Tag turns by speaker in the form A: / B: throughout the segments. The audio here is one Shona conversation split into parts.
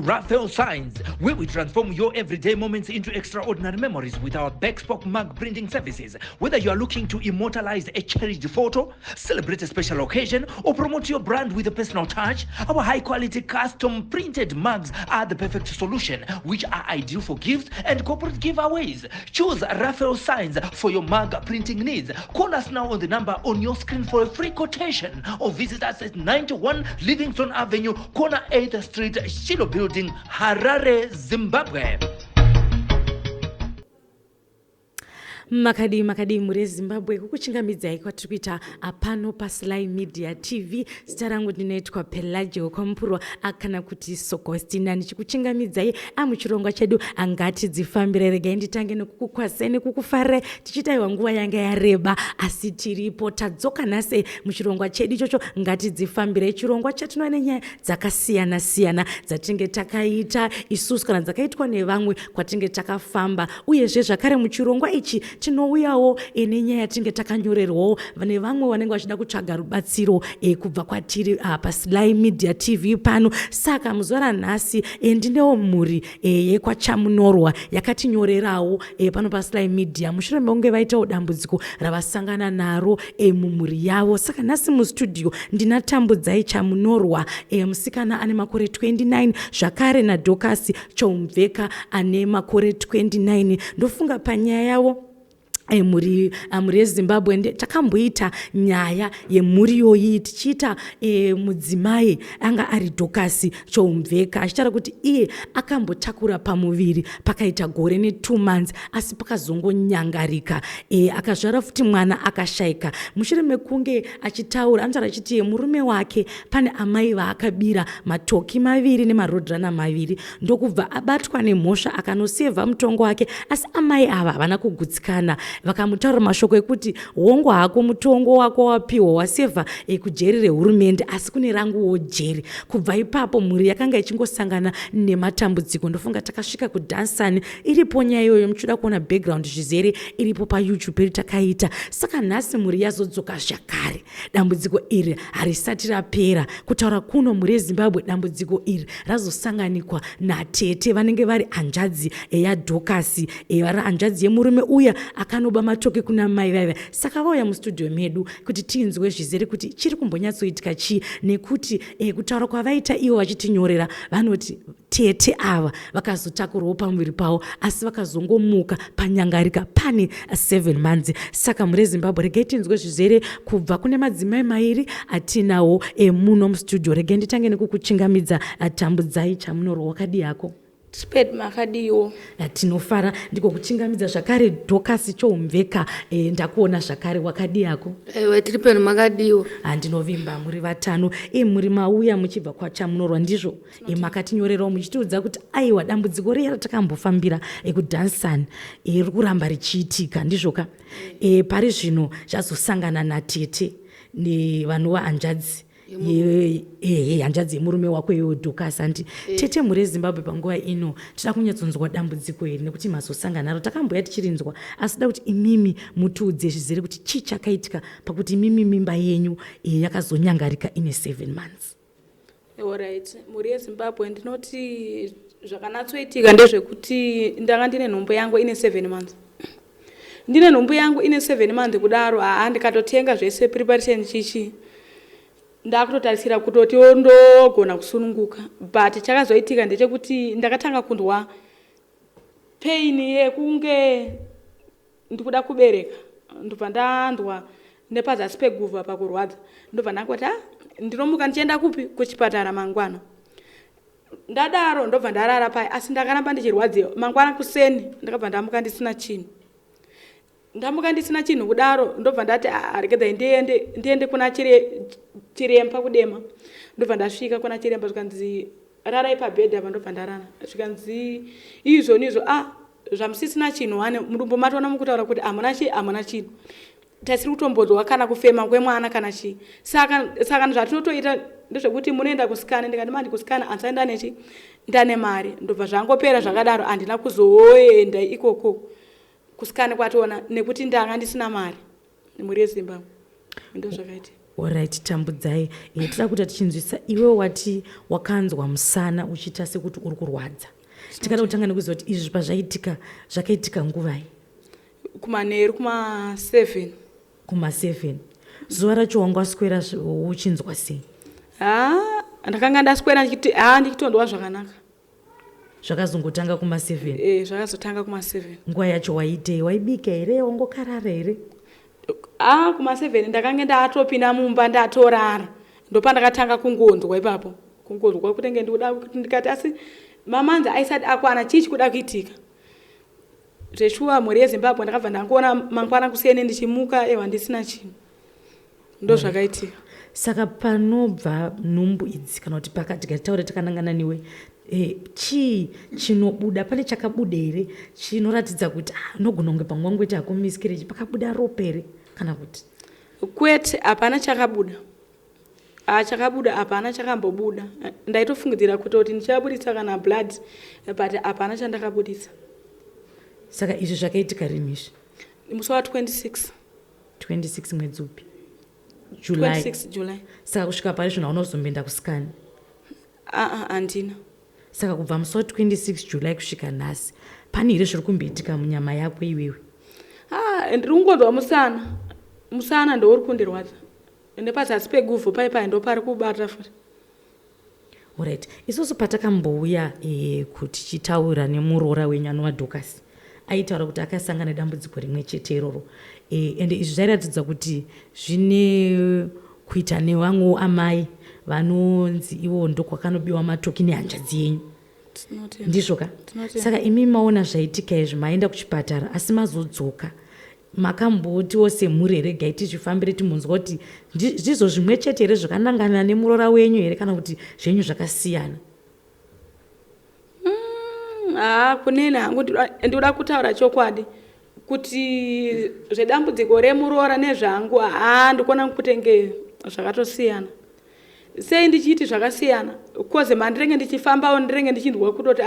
A: Raphael Signs, where we transform your everyday moments into extraordinary memories with our bespoke mug printing services. Whether you are looking to immortalize a cherished photo, celebrate a special occasion, or promote your brand with a personal touch, our high-quality custom printed mugs are the perfect solution, which are ideal for gifts and corporate giveaways. Choose Raphael Signs for your mug printing needs. Call us now on the number on your screen for a free quotation, or visit us at 91 Livingston Avenue, corner 8th Street, Shilo Building, Harare, Zimbabwe.
B: Makadi muri Zimbabwe kukuchingamidzai kwatiri kuita apano paSly Media TV. Zita rangu ndinoitwa Pelagio Kompuro akana kuti Sokostina. Ndichikuchingamidzai amuchirongwa chedu angati dzifambire. Regai nditange nekukukwazeni kukufare tichitaiwa nguva yanga yareba asi tiripo tadzoka nhasi muchirongwa chedu ichocho ngati dzifambire. Chirongwa chatinoona nyaya dzakasiyana siyana dzatinge takaita isusu kana dzakaitwa nevamwe kwatinge takafamba, uyezve zvakare muchirongwa ichi tinouyawo nenyaya yatinge takanyorerwawo vane vamwe vanenge vachida kutsvaga rubatsiro kubva kwatiri paSly Media TV pano. Saka muzuva ranhasi ndinewo mhuri yekwaChamunorwa yakatinyorerawo pano paSly Media mushure mekunge vaitawo dambudziko ravasangana naro mumhuri yavo. Saka nhasi mustudio ndinatambudzai Chamunorwa, musikana ane makore 29, zvakare naDorcas Choumveka ane makore 29. Ndofunga panyaya yavo muri yeZimbabwe takamboita nyaya yemhuri yoyi tichiita mudzimai anga ari Dorcas Choumveka achitaura kuti iye akambotakura pamuviri pakaita gore ne2 months asi pakazongonyangarika, akazvara futi mwana akashayika. Mushure mekunge achitaura anotaura achiti murume wake pane amai vaakabira matoki 2 nemarodhana 2, ndokubva abatwa nemhosva akanosevha mutongo wake, asi amai ava havana kugutsikana. Vakamutaura mashoko ekuti hongo hako mutongo wako wapiwa wasevha kujeri rehurumende asi kune ranguwo jeri. Kubva ipapo mhuri yakanga ichingosangana nematambudziko. Ndofunga takasvika kuDansani, iripo nyaya iyoyo, muchida kuona background zvizere iripo paYouTube iri takaita. Saka nhasi mhuri yazodzoka zvakare. Dambudziko iri harisati rapera. Kutaura kuno mhuri yeZimbabwe dambudziko iri razosanganikwa natete vanenge vari hanzvadzi yaDorcas, vari hanzvadzi yemurume uya akanoba matoke kuna mai vaiva. Saka vauya mustudio medu kuti tinzwe zvizere kuti chiri kumbonyatsoitika chii, nekuti kutaura kwavaita ivo vachitinyorera vanoti tete ava vakazotakurwawo pamuviri pavo asi vakazongomuka panyangarika pane 7 months. Saka mhuri yeZimbabwe regai tinzwe zvizere kubva kune madzimai 2 atinawo muno mustudio. Regai nditange nekukuchingamidza tambudzai Chamunorwa, wakadi yako?
C: Sped makadiwo.
B: Tinofara ndiko kuchingamidza zvakare Dorcas Choumveka, ndakuona zvakare, wakadi yako?
C: Ewe tiri pano makadiwo.
B: Ndinovimba muri 5 muri mauya muchibva kwaChamunorwa ndizvo makatinyorerawo muchitiudza kuti aiwa dambudziko riya ratakambofambira kuDansani riri kuramba richiitika ndizvoka. Pari zvino zvazosangana natete nevanova hanzvadzi hanzvadzi yemurume wako iwe Dorcas. Andi tete mhuri yeZimbabwe panguva ino tida kunyatsonzwa dambudziko iri nekuti mazosangana naro takamboya tichirinzwa, asi da kuti imimi mutiudze zvizere kuti chii chakaitika pakuti imimi mimba yenyu yakazonyangarika ine 7 months.
C: Alright, mhuri yeZimbabwe ndinoti zvakanatsoitika ndezvekuti ndanga ndine nhombo yangu ine 7 months. Ndine nhombo yangu ine 7 months kudaro ndikatotenga zvese preparation chichi ndakutotarisira kutoti ndogona kusununguka, but chakazoitika ndechekuti ndakatanga kundwa pain yekunge ndikuda kubereka. Ndobva ndandwa nepazasi peguvha pakurwadza. Ndobva ndakati ndinomuka ndichienda kupi? Kuchipatara mangwana. Ndadaro ndobva ndarara pai, asi ndakaramba ndichirwadziwa. Mangwana kuseni ndakabva ndamuka ndisina chinhu. Ndamuka ndisina chinhu kudaro ndobva ndati regedzai ndiende kuna chiremba kudema. Ndobva ndasvika kuna chiremba zvikanzi rarai pabhedhi apa, ndobva ndarara. Zvikanzi izvo zvamusisina chinhu wane mudumbu matoona mukutaura kuti hamuna chinhu. Tasiri kutombodzwa kana kufema kwemwana kana chii. Saka zvatinotoita ndezvekuti munoenda kusikana. Ndikati mandi kusikana asi ndane mari. Ndobva zvangopera zvakadaro, handina kuzoenda ikoko kusikana kwatona nekuti ndanga ndisina mari. Mhuri yeZimbabwe ndo zvakaita.
B: Alright, tambudzai. Tira kuti tichinzwisa iwe wati wakanzwa musana uchiita sekuti uri kurwadza. Tikada kutanga nekuziva kuti izvi pazvaitika zvakaitika nguvai?
C: Kumanheru kuma7.
B: Kuma7. Zuva racho wanga waswera uchinzwa sei?
C: Ndakanga ndaswera ndichitondwa zvakanaka.
B: Zvakazongotanga kuma7?
C: Zvakazotanga kuma7.
B: Nguva yacho waitei? Waibika here? Wangokarara here?
C: Kuma7 ndakanga ndatopinda mumba ndatorara. Ndopa ndakatanga kungonzwa ipapo. Kungonzwa kutenge ndikuda ndikati asi mamanzi aisati akwana chichi kuda kuitika. Zveshuwa mhuri yeZimbabwe ndakabva ndangoona mangwana kusiyene ndichimuka handisina chinhu. Ndo zvakaitika.
B: Saka panobva nhumbu idzi kana kuti pakati gatitaure takanangana niwe chii chinobuda? Pane chakabuda here chinoratidza kuti nogona kunge pangwangweti hako miscarriage pakabuda ropa here kana kuti?
C: Kwete, hapana chakabuda. Chakabuda hapana chakambobuda. Ndaitofungidzira kuti ndichabudisa kana blood but hapana chandakabudisa.
B: Saka izvi zvakaitika rini izvi?
C: Musi wa26.
B: 26 mwedzi upi? July.
C: 26 July.
B: Saka kusvika pari zvino haunozomboenda kusikani?
C: Handina.
B: Saka kubva musi wa26 July kusvika nhasi pane here zviri kumboitika munyama yako iwewe?
C: Ndiri kungonzwa musana ndouri kundirwadza. Ende pazasi peguvhu paipai ndo pari kubata futi.
B: Alright, isusu patakambouya kuti tichitaura nemuroora wenyu anova Dorcas aitaura kuti akasangana nedambudziko rimwe chete iroro, ende izvi zvairatidza kuti zvine kuita nevamwewo amai vanonzi ivo ndokwakanobiwa matoki nehanzvadzi yenyu, ndizvo ka? Saka imi maona zvaitika izvi, maenda kuchipatara asi mazodzoka, makambotiwo semhuri here regai tichifambire timbonzwa kuti ndizvo zvimwe chete here zvakanangana nemuroora wenyu here kana kuti zvenyu zvakasiyana?
C: Kunene hangu ndikuda kutaura chokwadi kuti zvedambudziko remuroora nezvangu ndikuona kutenge zvakatosiyana. Sei ndichiti zvakasiyana? Koze mandirenge ndichifambawo ndirenge ndichindwa kutoti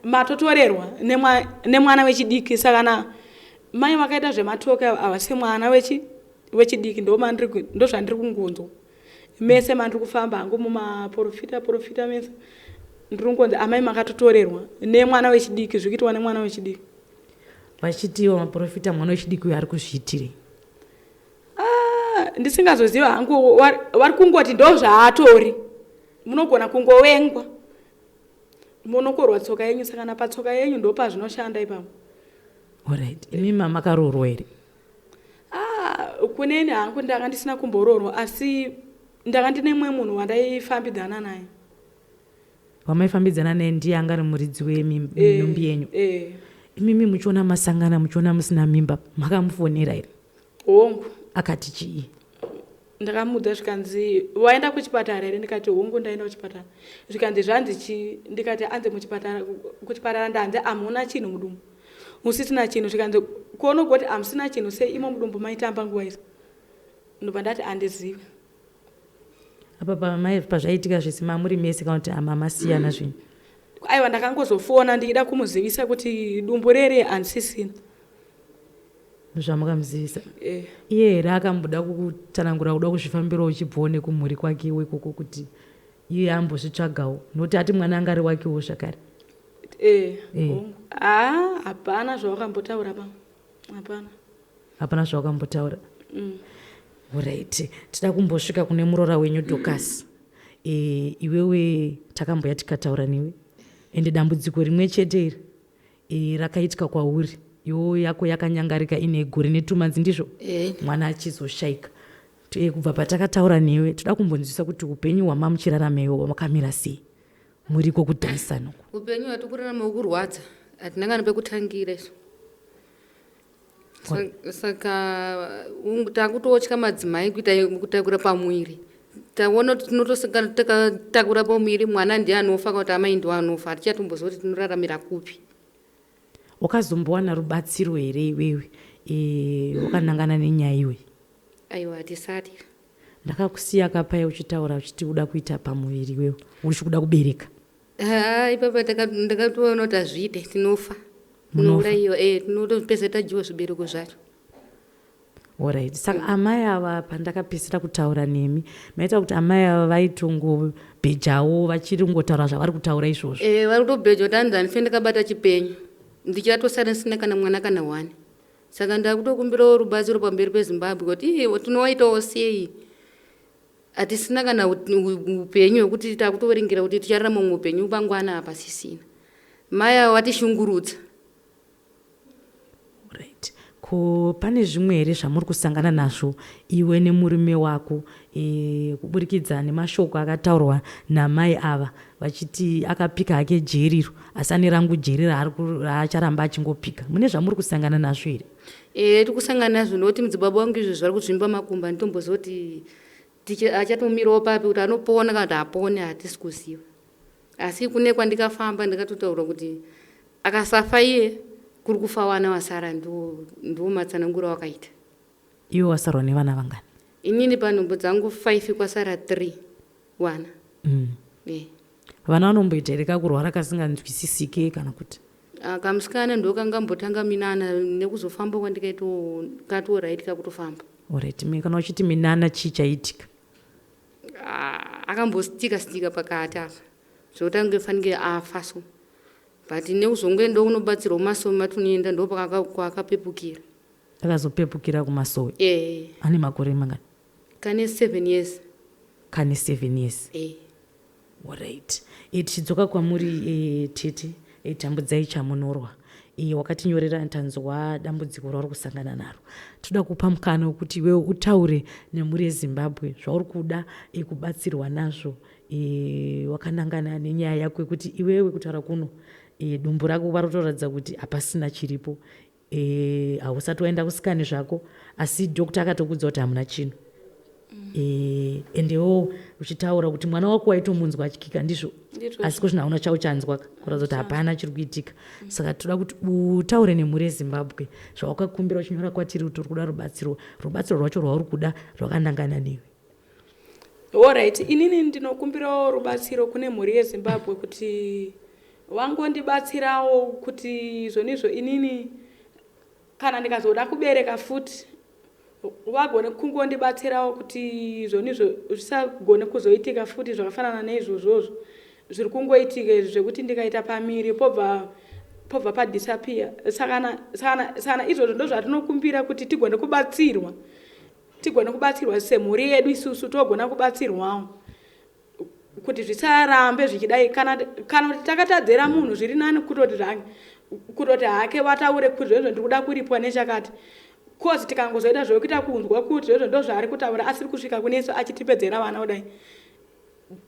C: matotorerwa nemwana wechidiki. Saka mai vakaita zvematoka havasi mwana wechidiki ndo zvandiri kungonzwa. Mese mandiri kufamba hangu mumaprofita mese ndiri kungonzi amai makatotorerwa nemwana wechidiki, zvikitwa nemwana wechidiki.
B: Vachitiwa maprofita mwana wechidiki uyo ari kuzviitire?
C: Ndisingazoziva hangu, vari kungoti ndo zvaatori. Munogona kungovengwa, munokorwa tsoka yenyu, saka napatsoka yenyu ndo pazvinoshanda ipapo.
B: Alright, imi makaroorwa here?
C: Kunene hangu ndanga ndisina kumboroorwa, asi ndanga ndine mumwe munhu wandaifambidzana naye.
B: Wamaifambidzana naye ndiye anga ari muridzi wenhumbi yenyu? Imimi muchiona masangana, muchiona musina mimba, makamufonera here?
C: Hongu.
B: Akati chii?
C: Ndakamudza zvikanzi waenda kuchipatara here? Ndikati hongu ndaenda kuchipatara. Zvikanzi zvanzi ndikati anze kuchipatara ndanze hamuna chinhu mudumbu. Musisina chinhu. Zvikanzi kuonogoti hamusina chinhu sei imo mudumbu maitamba nguva izi? Ndobva ndati handizivi.
B: Apa pazvaitika zvese mamuri mese kana kuti mamasiyana zvinhu?
C: Aiwa, ndakangozofona ndichida kumuzivisa kuti dumbu rere handisisina.
B: Zvamukamuzivisa? Iye here akamboda kukutsanangura kuda kuzvifambira uchibvawo nekumhuri kwake ikoko kuti iye ambozvitsvagawo, nokuti ati mwana anga ari wakewo zvakare?
C: Hapana zvawakambotaura pa.
B: Hapana zvawakambotaura? Alright, tida kumbosvika kune muroora wenyu Dorcas. Iwewe takamboya tikataura newe, ende dambudziko rimwe chete iri rakaitika kwauri, iwo yako yakanyangarika ine gore netumanzi, ndizvo? Mwana achizoshayika. Kubva patakataura newe toda kumbonzwisa kuti upenyu hwamamuchirarama iwo makamira sei muriko kudhanisana?
D: Upenyu hwatikurarama kurwadza, hatinangana pekutangira izvo. Saka takutotya madzimai kutakura pamwiri. Taona kuti tinotosangana takatakura pamwiri mwana ndiye anofa kana kuti amai ndiwo anofa, hatichatombozwa kuti tinoraramira kupi.
B: Wakazombowana rubatsiro here iwewe wakanangana nenyaya iwe?
D: Aiwa, hatisati.
B: Ndakakusiya kapai uchitaura uchiti uda kuita pamuviri iwewe, uri kuda kubereka?
D: Ipapa ndakatoona kuti hazviite, tinofa. Tinourayiwa, tinotopedza tadyiwa zvibereko zvacho.
B: Alright. Saka amai ava pandakapisira kutaura nemi maita kuti amai ava vaitongobhejawo vachiringotaura zvavari kutaura izvozvo.
D: Vari kutobheja kuti hanzi handife ndakabata chipenyu ndichatosara ndisina kana mwana kana wani. Saka ndakutokumbirawo rubatsiro pamberi peZimbabwe kuti tinowaitawo sei, hatisina kana upenyu hwekuti takutoringira kuti tichararama muupenyu pangwana apa sisina. Mai ava vatishungurudza.
B: Right. Pane zvimwe here zvamuri kusangana nazvo iwe nemurume wako kuburikidza nemashoko akataurwa namai ava vachiti akapika hake jeriro asi ane rangu jeri raacharamba achingopika? Mune zvamuri kusangana nazvo here?
D: Tiri kusangana nazvo nokuti mudzibaba wangu izvo zvari kuzvimba makumba nditombozoti achatomirawo papi kuti anopona kana kuti apone hatisi kuziva. Asi kune kwandikafamba ndikatotaura kuti akasafa iye kuri kufa wana wasara ndo matsanangura wakaita.
B: Iwe wasarwa nevana vangani?
D: Inini panhombo dzangu 5 kwasara 3 wana.
B: Vana vanomboita here kakurwara kasinganzwisisike kana kuti?
D: Kamusikana ndo kangambotanga minana nekuzofamba kwandikatorayitika kutofamba.
B: Alright. Kana uchiti minana chii chaitika?
D: Akambostitika pakati apa zvotange fanike afa so. But neuzonge ndo unobatsirwa kumasowe matunienda ndo pakakapepukira.
B: Akazopepukira kumasowe? Ane makore mangani?
D: Kane 7 years.
B: Kane 7 years? Alright. Tichidzoka kwamuri tete tambudzai chamunorwa. Wakatinyorera ntanzwa dambudziko rauri kusangana naro. Toda kupa mukana wekuti iwewe utaure nemhuri yeZimbabwe zvauri kuda kubatsirwa nazvo. Wakanangana nenyaya yako yekuti iwewe kutaura kuno dumbu rako vari kutoratidza kuti hapasina chiripo, hausati waenda kusikani zvako asi dhokta akatokudza kuti hamuna chino. Endewo uchitaura kuti mwana wako waitomunzwa achikika ndizvo asi kozvino hauna chauchanzwa kuratidza kuti hapana chiri kuitika. Saka toda kuti utaure nemhuri yeZimbabwe zvawakakumbira uchinyora kwatiri kuti uri kuda rubatsiro rwacho rwauri kuda rwakanangana newe.
C: Alright, inini ndinokumbirawo rubatsiro kune mhuri yeZimbabwe kuti wangondibatsirawo kuti izvonizvo inini kana ndikazoda kubereka futi wagone kungondibatsirawo kuti izvonizvo zvisagone kuzoitika futi zvakafanana neizvozvozvo zviri kungoitika zvekuti ndikaita pamiri pobva padisappear. Saka izvozvo ndo zvatinokumbira kuti tigone kubatsirwa semhuri yedu isusu togona kubatsirwawo kuti zvisarambe zvichidai. Kana kuti takatadzera munhu zviri nani kutoti hake vataure kuti zvezvo ndiri kuda kuripwa nechakati, kozi tikangozoita zvokuita kunzwa kuti zvezvo ndo zvaari kutaura asiri kusvika kunesu achitipedzera vana kudai.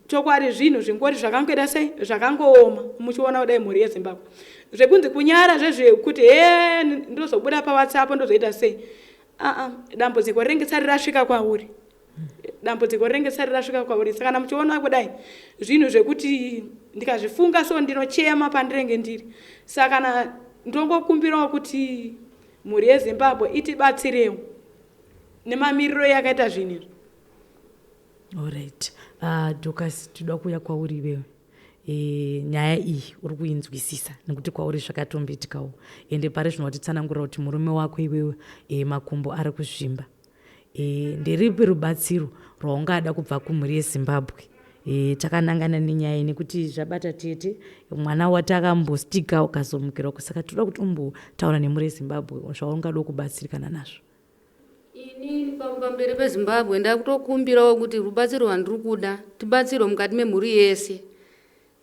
C: Chokwadi zvinhu zvingori zvakangoita sei zvakangooma muchiona kudai mhuri yeZimbabwe zvekunzi kunyara zvezvekuti ndozobuda paWhatsApp ndozoita sei. Dambudziko ringesari rasvika kwauri. Saka kana muchiona kudai zvinhu zvekuti ndikazvifunga so ndinochema pandirenge ndiri. Saka kana ndongokumbirawo kuti mhuri yeZimbabwe itibatsirewo nemamiriro yakaita zvinhu.
B: Alright. Dorcas, toda kuuya kwauri iwewe. Nyaya iyi uri kuinzwisisa nekuti kwauri zvakatomboitikawo ende pari zvino watitsanangurira kuti murume wako iwewe makumbo ari kuzvimba. Nderipi rubatsiro rwaungada kubva kumhuri yeZimbabwe? Takanangana nenyaya nekuti zvabata tete mwana watakambostika ukazomukira. Saka toda kuti umbotaura nemhuri yeZimbabwe zvaungada kubatsirikana nazvo.
D: Ini pamberi peZimbabwe ndakutokumbirawo kuti rubatsiro rwandiri kuda tibatsirwe mukati memhuri yese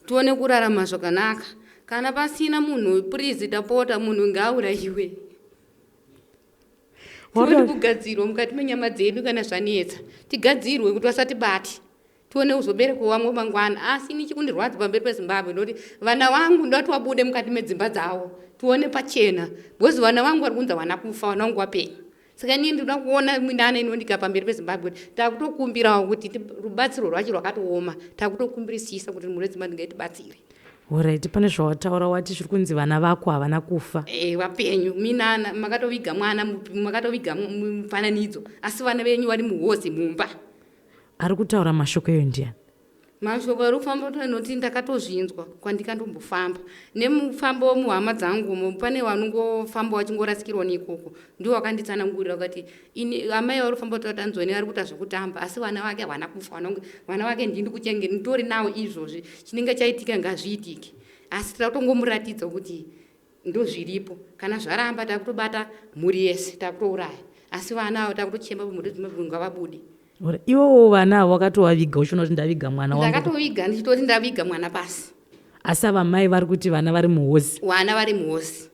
D: tione kurarama zvakanaka. Kana pasina munhu please tapota munhu ngaaurayiwe. Tione kugadzirwa mukati menyama dzedu kana zvanetsa tigadzirwe kuti vasatibati tione kuzoberekwa vamwe mangwana. Asi ini chikundirwadza pamberi peZimbabwe ndoti vana vangu ndoti vabude mukati medzimba dzavo tione pachena because vana vangu vari kunza vana kufa vana vangu vapenyu. Saka ini ndinoda kuona minana inondika pamberi peZimbabwe takutokumbirawo kuti rubatsiro rwacho rwakatooma takutokumbirisisa kuti mhuri yeZimbabwe ngaitibatsire.
B: Alright, pane zvawataura wati zviri kunzi vana vako havana kufa.
D: Vapenyu minana makatoviga mwana makatoviga mufananidzo asi vana venyu vari muhozi mumba.
B: Ari kutaura mashoko eyo ndiani?
D: mashoko ari kufamba noti ndakatozvinzwa kwandikandombofamba nemufambo muhama dzangu pane vanongofamba vachingorasikirwa neikoko ndiwo wakanditsanangurira kuti amai vari kufamba kuti tanzoni ari kuita zvekutamba asi vana vake havana kufa vana vake ndindi kuchenge nditori nawo izvozvi chinenge chaitika ngazviitike asi takutongomuratidza kuti ndozviripo kana zvaramba takutobata mhuri yese takutouraya asi vana avo takutochemba pamhuri dzimwe ngavabude.
B: Iwo vana wakatovaviga uchiona kuti ndaviga mwana wangu?
D: Ndakatoviga ndichitoti ndaviga mwana pasi.
B: Asi ava mai vari kuti vana vari muhosi?
D: Vana vari muhosi.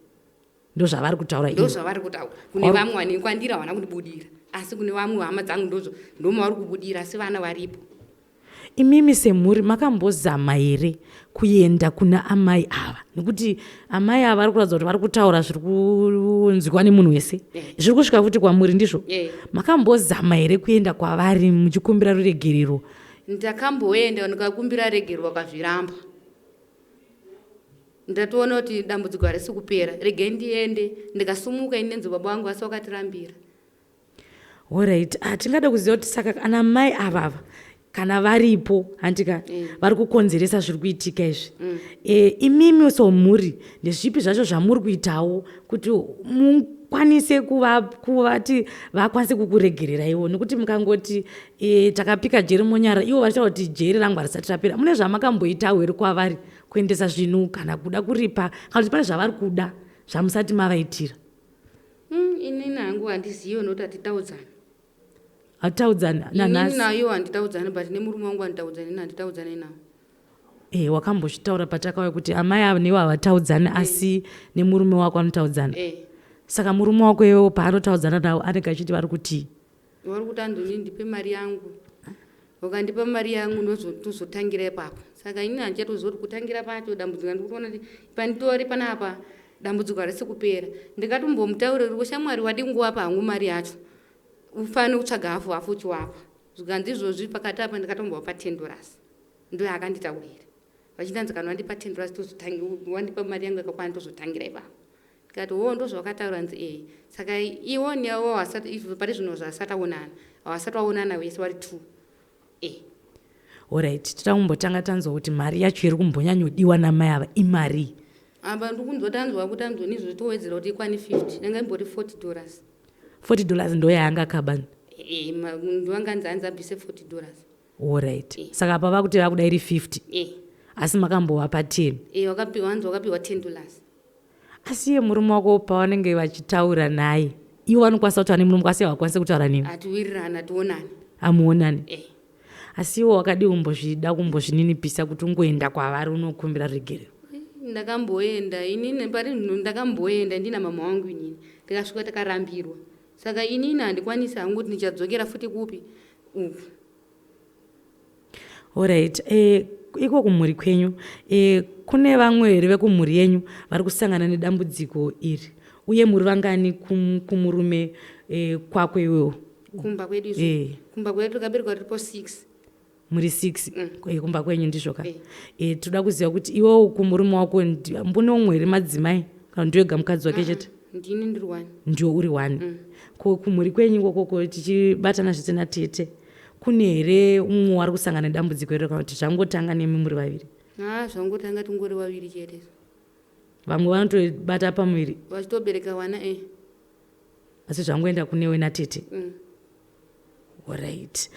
B: Ndo zvavari kutaura
D: ndo zvavari kutaura. Kune vamwe vane kwandira vana kundibudira asi kune vamwe hama dzangu ndo mavari kubudira asi vana varipo.
B: Imimi semhuri makambozama here kuenda kuna amai ava? Nekuti amai ava vari kuratidza kuti vari kutaura zviri kunzwikwa nemunhu wese, zviri kusvika futi kwamuri ndizvo? Makambozama here kuenda kwavari muchikumbira ruregerero?
D: Ndakamboenda ndikakumbira regerero vakazviramba. Ndatoona kuti dambudziko harisi kupera, regai ndiende. Ndikasumuka inenzi baba vangu asi vakatirambira.
B: Alright, tingada kuziva kuti saka ana mai ava kana varipo handika vari kukonzeresa zviri kuitika izvi, imimi somhuri ndezvipi zvacho zvamuri kuitawo kuti mukwanise kuvati vakwanise kukuregerera iwo? Nekuti mukangoti takapika jeri munyara, iwo vachitaura kuti jeri rangu harisati rapera. Mune zvamakamboitawo here kwavari kuendesa zvinhu kana kuda kuripa kana kuti pane zvavari kuda zvamusati mavaitira?
D: Inini hangu handizivi nokuti hatitaudzana.
B: Hataudzana nanhasi?
D: Nayo handitaudzana but nemurume wangu handitaudzana, handitaudzana nawo.
B: Wakambozvitaura patakauya kuti amai ava newo havataudzani asi nemurume wako anotaudzana. Saka murume wako iwewo paanotaudzana nawo anenge achiti vari kuti
D: vari kuti andoni ndipe mari yangu, ukandipa mari yangu ndozotangira ipapo. Saka ini handichatozoti kutangira pacho dambudziko ndikuona kuti panditori panapa dambudziko harisi kupera. Ndikatombomutaurira kuti shamwari wadi nguwapa hangu mari yacho, ufane kutsvaga hafu chiwapa. Zvikanzi izvozvi pakati apa ndikatombovapa $10. Ndo yakanditaurira. Vachindanzi kana wandipa $10 wandipa mari yangu yakakwana tozotangira ipapo. Ndikati ndo zvavakataura nzi Saka iwo newo pari zvinhu zvasati aonana, havasati vaonana vese vari 2.
B: Alright, titakumbotanga tanzwa kuti mari yacho iri kumbonyanyodiwa namai ava imari?
D: Apa ndikunzotanzwa kuti anzoni izvozvi towedzera kuti ikwani 50, nanga imbori $40.
B: $40 ndo yaanga kabani?
D: Ndiwanganzi hanzi abvise $40.
B: Alright, saka apa vakuti vakuda iri 50 asi makambovapa 10?
D: Wanzi wakapiwa $10.
B: Asi iye murume wako pavanenge vachitaura naye iwo vanokwanisa kuti ane murume asi havakwanisi kutaura nemi?
D: Hatiwirirana, hationani.
B: Hamuonani? Asi iwo wakadi kumbozvida kumbozvininipisa kuti ungoenda kwavari unokumbira regerero?
D: Ndakamboenda inini pari ndakamboenda ndina mama wangu inini ndikasvika takarambirwa. Saka inini handikwanisi hangu kuti ndichadzokera futi kupi uku.
B: Alright, iko kumhuri kwenyu kune vamwe here vekumhuri yenyu vari kusangana nedambudziko iri, uye muri vangani kumurume kwako iwewo?
D: Kumba kwedu kumba kwedu takaberekwa tiripo 6.
B: Muri 6 kumba kwenyu ndizvoka? Toda kuziva kuti iwewo kumurume wako mbune umwe here madzimai kana ndiwega mukadzi wake chete?
D: Ndini ndiri 1.
B: Ndiwo uri 1. Kumhuri kwenyu kokoko tichibatana zvese natete, kune here umwe wari kusangana nedambudziko iri kana kuti zvangotanga nemi muri vaviri?
D: Zvangotanga tingori vaviri chete.
B: Vamwe vanotobata pamuviri
D: vachitobereka vana
B: asi zvangoenda kunewe natete? Alright.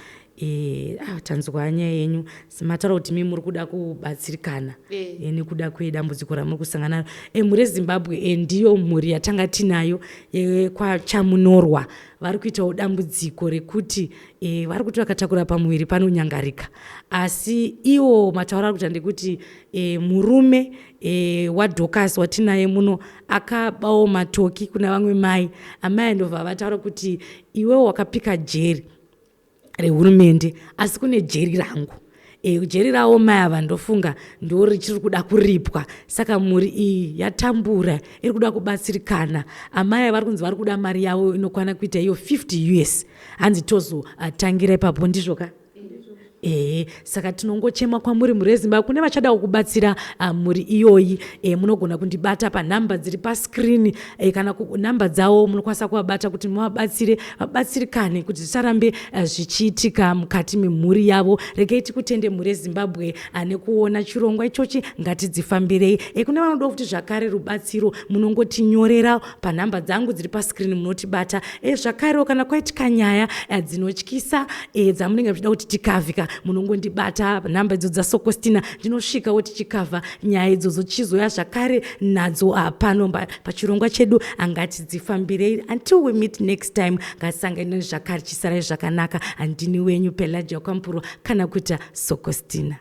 B: Tanzwa nyaya yenyu, mataura kuti mimi muri kuda kubatsirikana nekuda kwedambudziko ramuri kusangana naro. Muri Zimbabwe ndiyo mhuri yatanga tinayo kwachamunorwa vari kuitawo dambudziko rekuti vari kuti vakatakura pamuviri panonyangarika, asi iwo mataura ari kuita ndekuti murume waDhokasi watinaye muno akabawo matoki kuna vamwe mai. Amai ndobva vataura kuti iwewo wakapika jeri rehurumende asi kune jeri rangu, jeri ravo mai ava ndofunga ndo richiri kuda kuripwa. Saka mhuri iyi yatambura iri kuda kubatsirikana. Amai vari kunzi vari kuda mari yavo inokwana kuita iyo $50 hanzi tozotangira ipapo ndizvoka? saka tinongochema kwamuri mhuri yezimbabwe kune vachada kubatsira mhuri iyoyi munogona kundibata panhamba dziri paskrini kana nhamba dzavo munokwanisa kuvabata kuti muvabatsire vabatsirikane kuti zvisarambe zvichiitika mukati memhuri yavo. Regei tikutende mhuri yezimbabwe nekuona chirongwa ichochi ngatidzifambirei. Kune vanoda kuti zvakare rubatsiro munongotinyorera panhamba dzangu dziri paskrini munotibata. Zvakarewo kana kwaitika nyaya dzinotyisa dzamunenge muchida kuti tikavhika munongondibata nhamba idzo dzaSokostina ndinosvikawo tichikavha nyaya idzodzo chizoya zvakare nadzo pano pachirongwa chedu ngatidzifambirei. Until we meet next time ngatisanganeni zvakare chisarai zvakanaka. Handini wenyu Pelagia Kwampuro kana kuita Sokostina.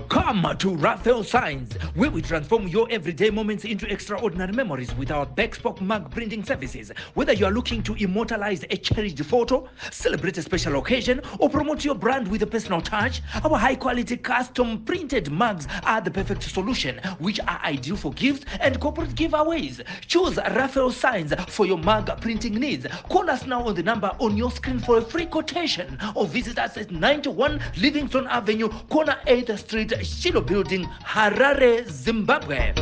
A: Come to Raphael Signs, where we transform your everyday moments into extraordinary memories with our Backspoke mug printing services. Whether you are looking to immortalize a cherished photo, celebrate a special occasion, or promote your brand with a personal touch, our high-quality custom printed mugs are the perfect solution, which are ideal for gifts and corporate giveaways. Choose Raphael Signs for your mug printing needs. Call us now on the number on your screen for a free quotation, or visit us at 91 Livingston Avenue, corner 8th Street, Shilo Building, Harare, Zimbabwe.